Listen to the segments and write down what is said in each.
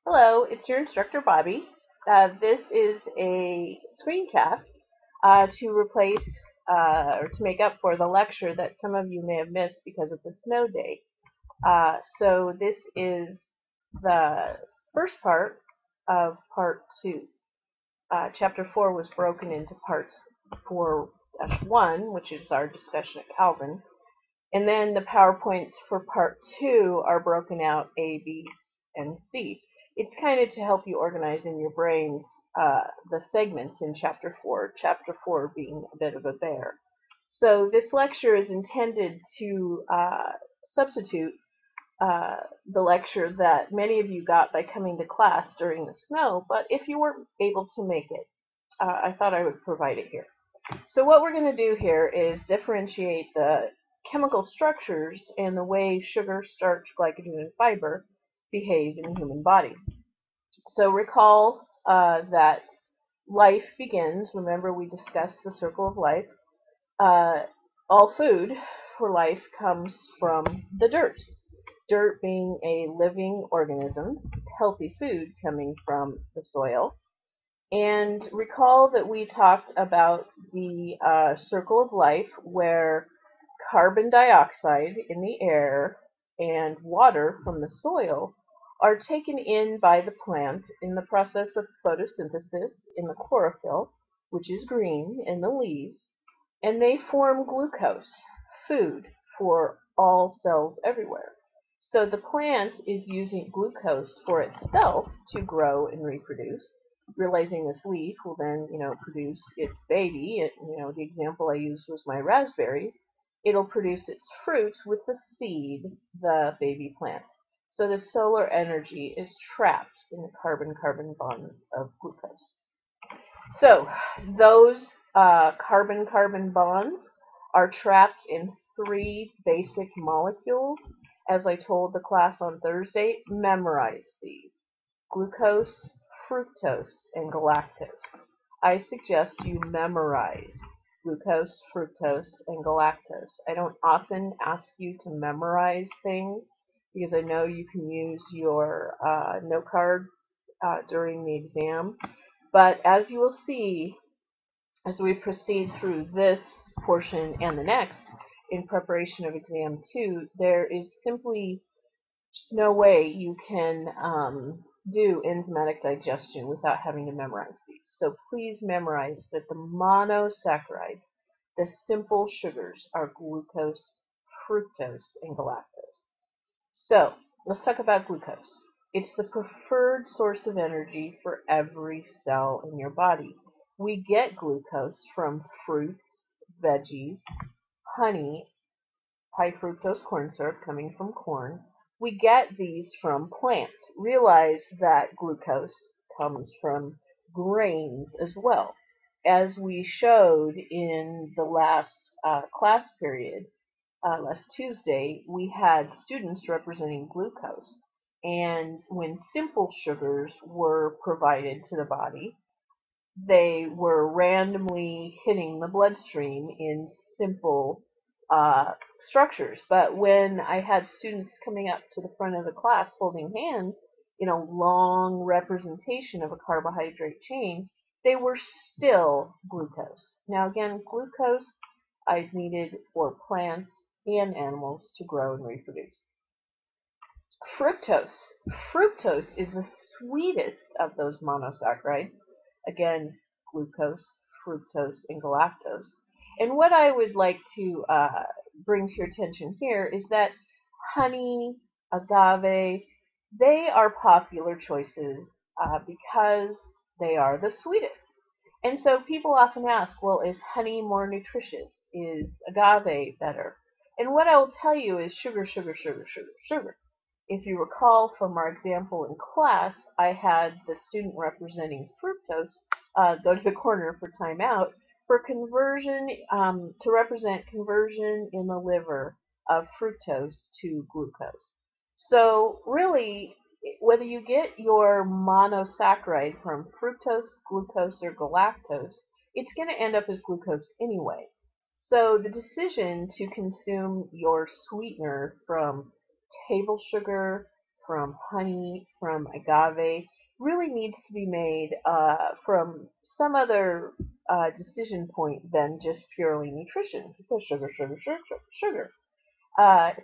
Hello, it's your instructor Bobby. This is a screencast to replace or to make up for the lecture that some of you may have missed because of the snow day. So this is the first part of part 2. Chapter 4 was broken into part 4-1, which is our discussion at Calvin. And then the PowerPoints for part 2 are broken out A, B, and C. It's kind of to help you organize in your brains the segments in chapter 4 being a bit of a bear. So this lecture is intended to substitute the lecture that many of you got by coming to class during the snow, but if you weren't able to make it, I thought I would provide it here. So what we're going to do here is differentiate the chemical structures and the way sugar, starch, glycogen, and fiber behave in the human body. So recall that life begins, remember we discussed the circle of life, all food for life comes from the dirt. Dirt being a living organism, healthy food coming from the soil. And recall that we talked about the circle of life where carbon dioxide in the air and water from the soil are taken in by the plant in the process of photosynthesis in the chlorophyll, which is green in the leaves, and they form glucose, food for all cells everywhere. So the plant is using glucose for itself to grow and reproduce, realizing this leaf will then, produce its baby. The example I used was my raspberries. It'll produce its fruit with the seed, the baby plant. So the solar energy is trapped in the carbon-carbon bonds of glucose. So those carbon-carbon bonds are trapped in 3 basic molecules. As I told the class on Thursday, memorize these: glucose, fructose, and galactose. I suggest you memorize glucose, fructose, and galactose. I don't often ask you to memorize things because I know you can use your note card during the exam. But as you will see, as we proceed through this portion and the next, in preparation of exam 2, there is simply just no way you can do enzymatic digestion without having to memorize these. So please memorize that the monosaccharides, the simple sugars, are glucose, fructose, and galactose. So let's talk about glucose. It's the preferred source of energy for every cell in your body. We get glucose from fruits, veggies, honey, high fructose corn syrup coming from corn. We get these from plants. Realize that glucose comes from grains as well. As we showed in the last class period, last Tuesday, we had students representing glucose. And when simple sugars were provided to the body, they were randomly hitting the bloodstream in simple uh, structures. But when I had students coming up to the front of the class holding hands in a long representation of a carbohydrate chain, they were still glucose. Now again, glucose is needed for plants and animals to grow and reproduce. Fructose. Fructose is the sweetest of those monosaccharides. Again, glucose, fructose, and galactose. And what I would like to bring to your attention here is that honey, agave, they are popular choices because they are the sweetest. And so people often ask, well, is honey more nutritious? Is agave better? And what I will tell you is sugar, sugar, sugar, sugar, sugar. If you recall from our example in class, I had the student representing fructose go to the corner for timeout for conversion, to represent conversion in the liver of fructose to glucose. So really, whether you get your monosaccharide from fructose, glucose, or galactose, it's going to end up as glucose anyway. So the decision to consume your sweetener from table sugar, from honey, from agave, really needs to be made from some other decision point than just purely nutrition. Because sugar, sugar, sugar, sugar.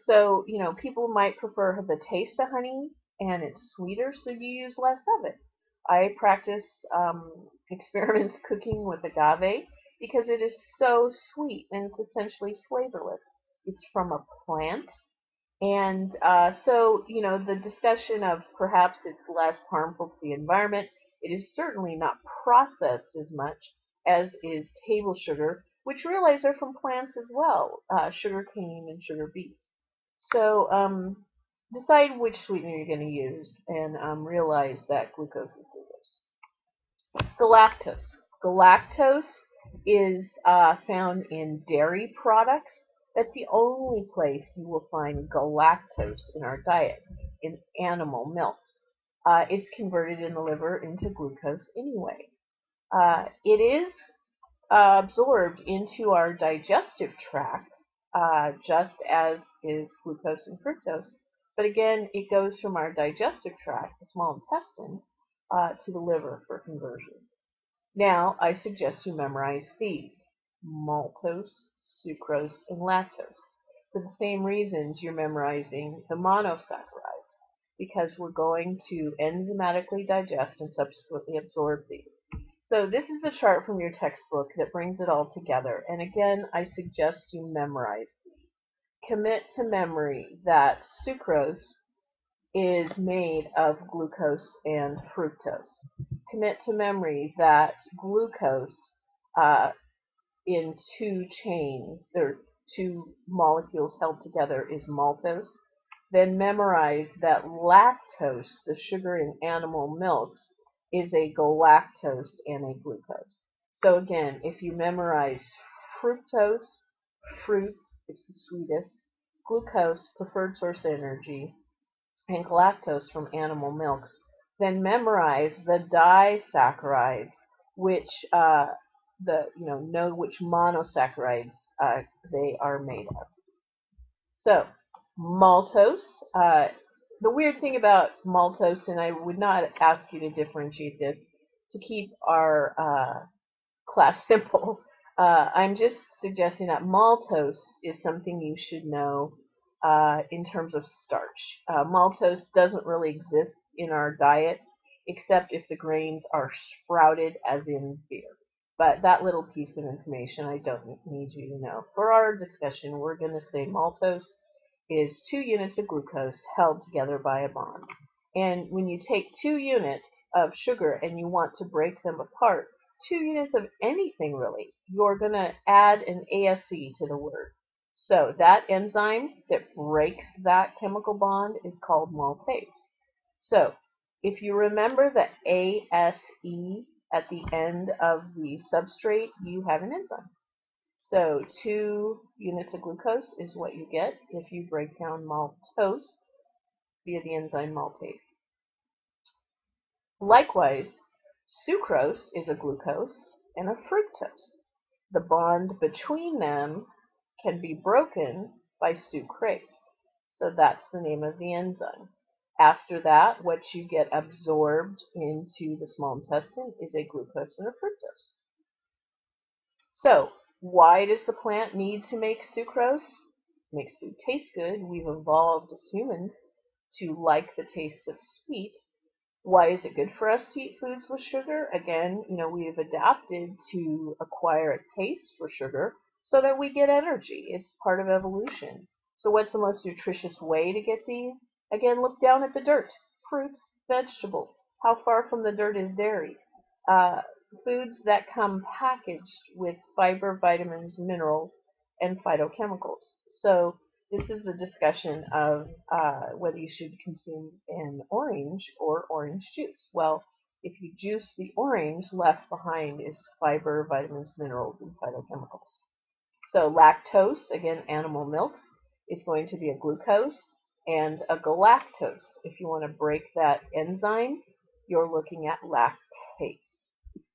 So, people might prefer the taste of honey and it's sweeter, so you use less of it. I practice experiments cooking with agave because it is so sweet and it's essentially flavorless. It's from a plant. And so, the discussion of perhaps it's less harmful to the environment, it is certainly not processed as much as is table sugar, which realize are from plants as well, sugar cane and sugar beets. So decide which sweetener you're going to use and realize that glucose is glucose. Galactose. Galactose is found in dairy products. That's the only place you will find galactose in our diet, in animal milks. It's converted in the liver into glucose anyway. It is absorbed into our digestive tract, just as is glucose and fructose. But again, it goes from our digestive tract, the small intestine, to the liver for conversion. Now, I suggest you memorize these: maltose, sucrose, and lactose. For the same reasons you're memorizing the monosaccharides, because we're going to enzymatically digest and subsequently absorb these. So this is the chart from your textbook that brings it all together. And again, I suggest you memorize these. Commit to memory that sucrose is made of glucose and fructose. Commit to memory that glucose in two chains, or two molecules held together, is maltose. Then memorize that lactose, the sugar in animal milks, is a galactose and a glucose. So again, if you memorize fructose, fruit, it's the sweetest, glucose, preferred source of energy, and galactose from animal milks, then memorize the disaccharides, which know which monosaccharides they are made of. So maltose. The weird thing about maltose, and I would not ask you to differentiate this to keep our class simple. I'm just suggesting that maltose is something you should know in terms of starch. Maltose doesn't really exist in our diet except if the grains are sprouted, as in beer. But that little piece of information I don't need you to know. For our discussion, we're going to say maltose is 2 units of glucose held together by a bond. And when you take 2 units of sugar and you want to break them apart, 2 units of anything really, you're going to add an ASE to the word. So that enzyme that breaks that chemical bond is called maltase. So if you remember the ASE at the end of the substrate, you have an enzyme. So 2 units of glucose is what you get if you break down maltose via the enzyme maltase. Likewise, sucrose is a glucose and a fructose. The bond between them can be broken by sucrase. So that's the name of the enzyme. After that, what you get absorbed into the small intestine is a glucose and a fructose. So, why does the plant need to make sucrose? It makes food taste good. We've evolved as humans to like the taste of sweet. Why is it good for us to eat foods with sugar? Again, we've adapted to acquire a taste for sugar so that we get energy. It's part of evolution. So what's the most nutritious way to get these? Again, look down at the dirt. Fruits, vegetables. How far from the dirt is dairy? Foods that come packaged with fiber, vitamins, minerals, and phytochemicals. So this is the discussion of whether you should consume an orange or orange juice. Well, if you juice the orange, left behind is fiber, vitamins, minerals, and phytochemicals. So lactose, again, animal milks, is going to be a glucose and a galactose. If you want to break that enzyme, you're looking at lactase.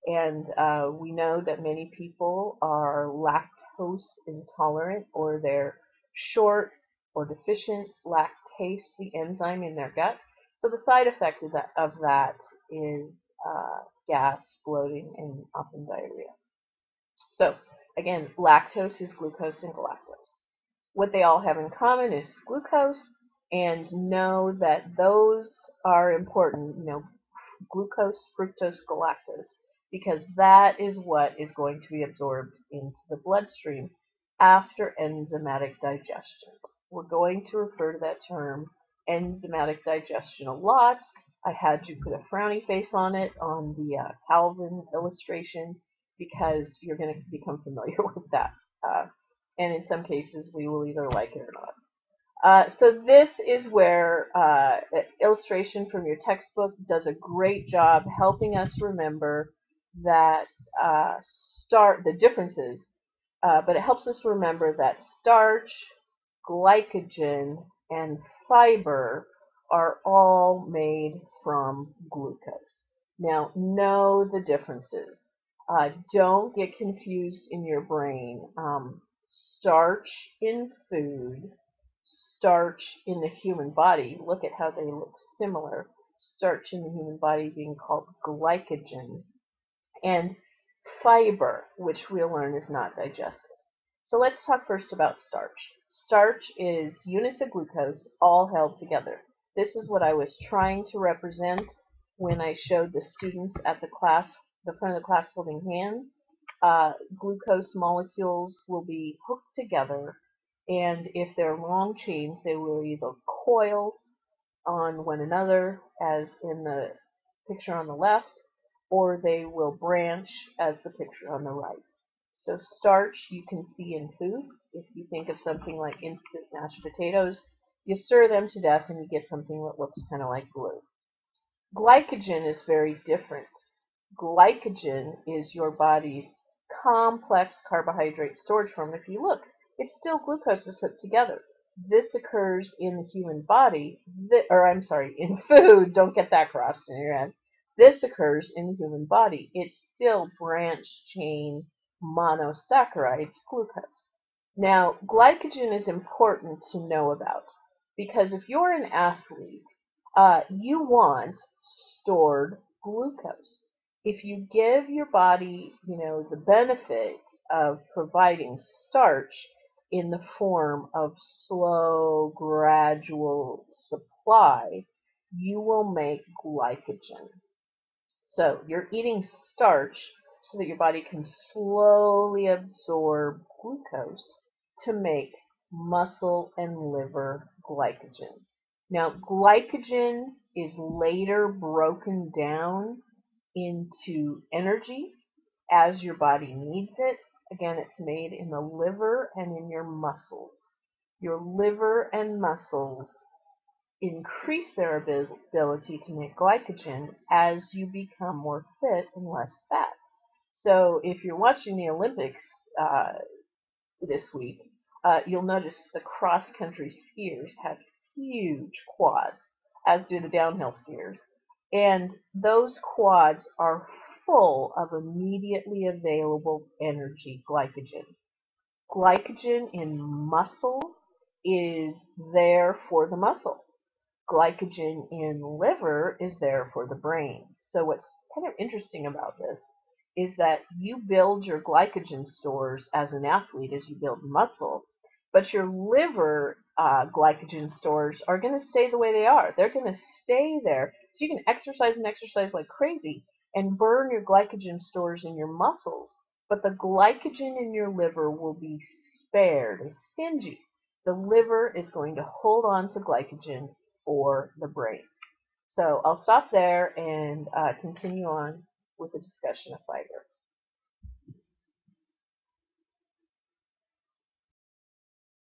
And we know that many people are lactose intolerant, or they're short or deficient lactase, the enzyme in their gut. So the side effect of that is gas, bloating, and often diarrhea. So again, lactose is glucose and galactose. What they all have in common is glucose, and know that those are important. Glucose, fructose, galactose, because that is what is going to be absorbed into the bloodstream after enzymatic digestion. We're going to refer to that term enzymatic digestion a lot. I had you put a frowny face on it on the Calvin illustration because you're going to become familiar with that. And in some cases, we will either like it or not. So this is where illustration from your textbook does a great job helping us remember that the differences, but it helps us remember that starch, glycogen, and fiber are all made from glucose. Now, know the differences. Don't get confused in your brain. Starch in food, starch in the human body, look at how they look similar. Starch in the human body being called glycogen, and fiber, which we'll learn is not digested. So let's talk first about starch. Starch is units of glucose all held together. This is what I was trying to represent when I showed the students at the front of the class holding hands. Glucose molecules will be hooked together, and if they're long chains, they will either coil on one another, as in the picture on the left, or they will branch, as the picture on the right. So starch you can see in foods. If you think of something like instant mashed potatoes, you stir them to death and you get something that looks kind of like glue. Glycogen is very different. Glycogen is your body's complex carbohydrate storage form. If you look, it's still glucose is put together. This occurs in the human body, in food. Don't get that crossed in your head. This occurs in the human body. It's still branched chain monosaccharides, glucose. Now, glycogen is important to know about because if you're an athlete, you want stored glucose. If you give your body, the benefit of providing starch in the form of slow, gradual supply, you will make glycogen. So you're eating starch so that your body can slowly absorb glucose to make muscle and liver glycogen. Now, glycogen is later broken down into energy as your body needs it. Again, it's made in the liver and in your muscles. Your liver and muscles increase their ability to make glycogen as you become more fit and less fat. So if you're watching the Olympics this week, you'll notice the cross-country skiers have huge quads, as do the downhill skiers. And those quads are full of immediately available energy, glycogen. Glycogen in muscle is there for the muscle. Glycogen in liver is there for the brain. So what's kind of interesting about this is that you build your glycogen stores as an athlete as you build muscle, but your liver glycogen stores are going to stay the way they are. They're going to stay there. So you can exercise and exercise like crazy and burn your glycogen stores in your muscles, but the glycogen in your liver will be spared and stingy. The liver is going to hold on to glycogen for the brain. So I'll stop there and continue on with the discussion of fiber.